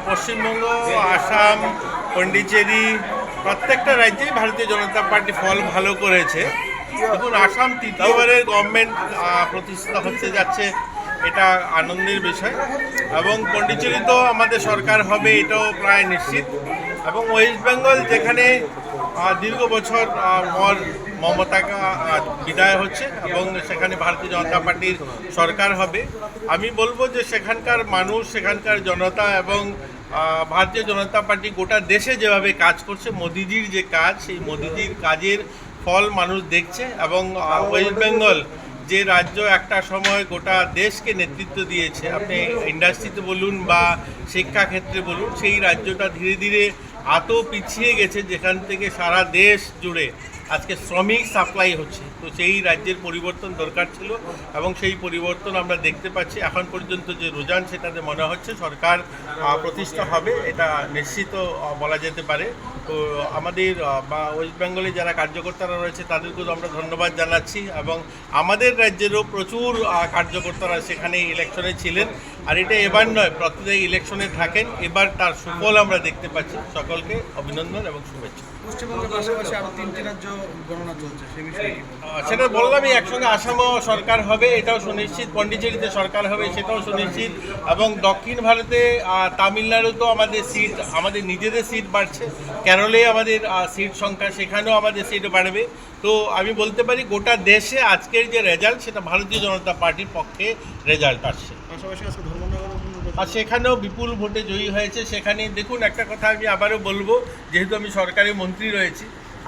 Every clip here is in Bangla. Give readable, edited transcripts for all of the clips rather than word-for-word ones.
পশ্চিমবঙ্গ, আসাম, পন্ডিচেরি প্রত্যেকটা রাজ্যেই ভারতীয় জনতা পার্টি ফল ভালো করেছে। দেখুন, আসাম তৃতীয়বারের গভর্নমেন্ট প্রতিষ্ঠা হতে যাচ্ছে, এটা আনন্দের বিষয়। এবং পন্ডিচেরি তো আমাদের সরকার হবে, এটাও প্রায় নিশ্চিত। এবং ওয়েস্ট বেঙ্গল, যেখানে দীর্ঘ বছর পর মমতা বিদায় হচ্ছে এবং সেখানে ভারতীয় জনতা পার্টির সরকার হবে, আমি বলবো যে সেখানকার মানুষ, সেখানকার জনতা এবং ভারতীয় জনতা পার্টি গোটা দেশে যেভাবে কাজ করছে, মোদিজির যে কাজ, সেই মোদিজির কাজের ফল মানুষ দেখছে। এবং ওয়েস্ট বেঙ্গল যে রাজ্য একটা সময় গোটা দেশকে নেতৃত্ব দিয়েছে, আপনি ইন্ডাস্ট্রিতে বলুন বা শিক্ষাক্ষেত্রে বলুন, সেই রাজ্যটা ধীরে ধীরে এত পিছিয়ে গেছে যেখান থেকে সারা দেশ জুড়ে আজকে শ্রমিক সাপ্লাই হচ্ছে। তো সেই রাজ্যের পরিবর্তন দরকার ছিল এবং সেই পরিবর্তন আমরা দেখতে পাচ্ছি। এখন পর্যন্ত যে রুঝান, সেটাতে মনে হচ্ছে সরকার প্রতিষ্ঠা হবে, এটা নিশ্চিত বলা যেতে পারে। তো আমাদের বা ওয়েস্ট বেঙ্গলে যারা কার্যকর্তারা রয়েছে তাদেরকেও আমরা ধন্যবাদ জানাচ্ছি। এবং আমাদের রাজ্যেরও প্রচুর কার্যকর্তারা সেখানে ইলেকশনে ছিলেন। আর এটা এবার নয়, প্রত্যেক ইলেকশনে থাকেন, এবার তার সুফল আমরা দেখতে পাচ্ছি। সকলকে অভিনন্দন এবং শুভেচ্ছা। পশ্চিমবঙ্গের পাশাপাশি আরো 3টি রাজ্য গণনা চলছে, সে বিষয়ে সেটা বললামই, একসঙ্গে আসামও সরকার হবে, এটাও সুনিশ্চিত। পন্ডিচেরিতে সরকার হবে, সেটাও সুনিশ্চিত। এবং দক্ষিণ ভারতে তামিলনাড়ুতেও আমাদের সিট, আমাদের নিজেদের সিট বাড়ছে। কেরলে আমাদের সিট সংখ্যা, সেখানেও আমাদের সিট বাড়বে। তো আমি বলতে পারি গোটা দেশে আজকের যে রেজাল্ট, সেটা ভারতীয় জনতা পার্টির পক্ষে রেজাল্ট আসছে। পাশাপাশি আজকে ধর্মনগর আর সেখানেও বিপুল ভোটে জয়ী হয়েছে। সেখানে দেখুন, একটা কথা আমি আবারও বলবো, যেহেতু আমি সরকারি মন্ত্রী রয়েছি,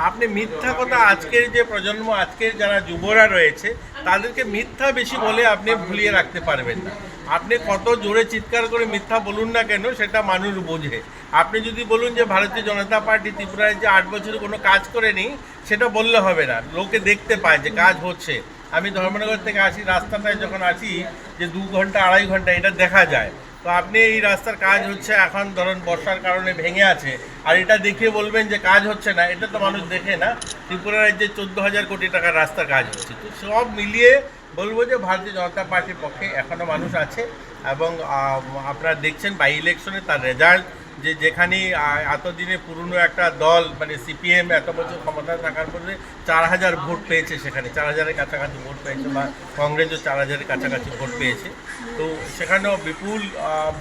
আপনি মিথ্যা কথা, আজকের যে প্রজন্ম, আজকের যারা যুবরা রয়েছে, তাদেরকে মিথ্যা বেশি বলে আপনি ভুলিয়ে রাখতে পারবেন না। আপনি কত জোরে চিৎকার করে মিথ্যা বলুন না কেন, সেটা মানুষ বোঝে। আপনি যদি বলুন যে ভারতীয় জনতা পার্টি ত্রিপুরায় যে 8 বছরে কোনো কাজ করেনি, সেটা বললে হবে না। লোকে দেখতে পায় যে কাজ হচ্ছে। আমি ধর্মনগর থেকে আসি, রাস্তাটায় যখন আসি যে 2 ঘন্টা 2.5 ঘন্টা এটা দেখা যায়। তো আপনি এই রাস্তার কাজ হচ্ছে, এখন ধরুন বর্ষার কারণে ভেঙে আছে, আর এটা দেখে বলবেন যে কাজ হচ্ছে না, এটা তো মানুষ দেখে না। ত্রিপুরা রাজ্যে 14,000 কোটি টাকার রাস্তার কাজ হচ্ছে। তো সব মিলিয়ে বলবো যে ভারতীয় জনতা পার্টির পক্ষে এখনও মানুষ আছে। এবং আপনারা দেখছেন বাই ইলেকশনে তার রেজাল্ট, যেখানে এতদিনে পুরনো একটা দল, মানে সিপিএম এত বছর ক্ষমতায় থাকার পরে 4,000 ভোট পেয়েছে, সেখানে 4,000-এর কাছাকাছি ভোট পেয়েছে, বা কংগ্রেসও 4,000-এর কাছাকাছি ভোট পেয়েছে। তো সেখানেও বিপুল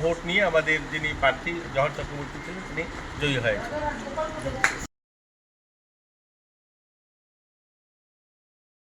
ভোট নিয়ে আমাদের যিনি প্রার্থী জহর চক্রবর্তী ছিলেন, তিনি জয়ী হয়েছে।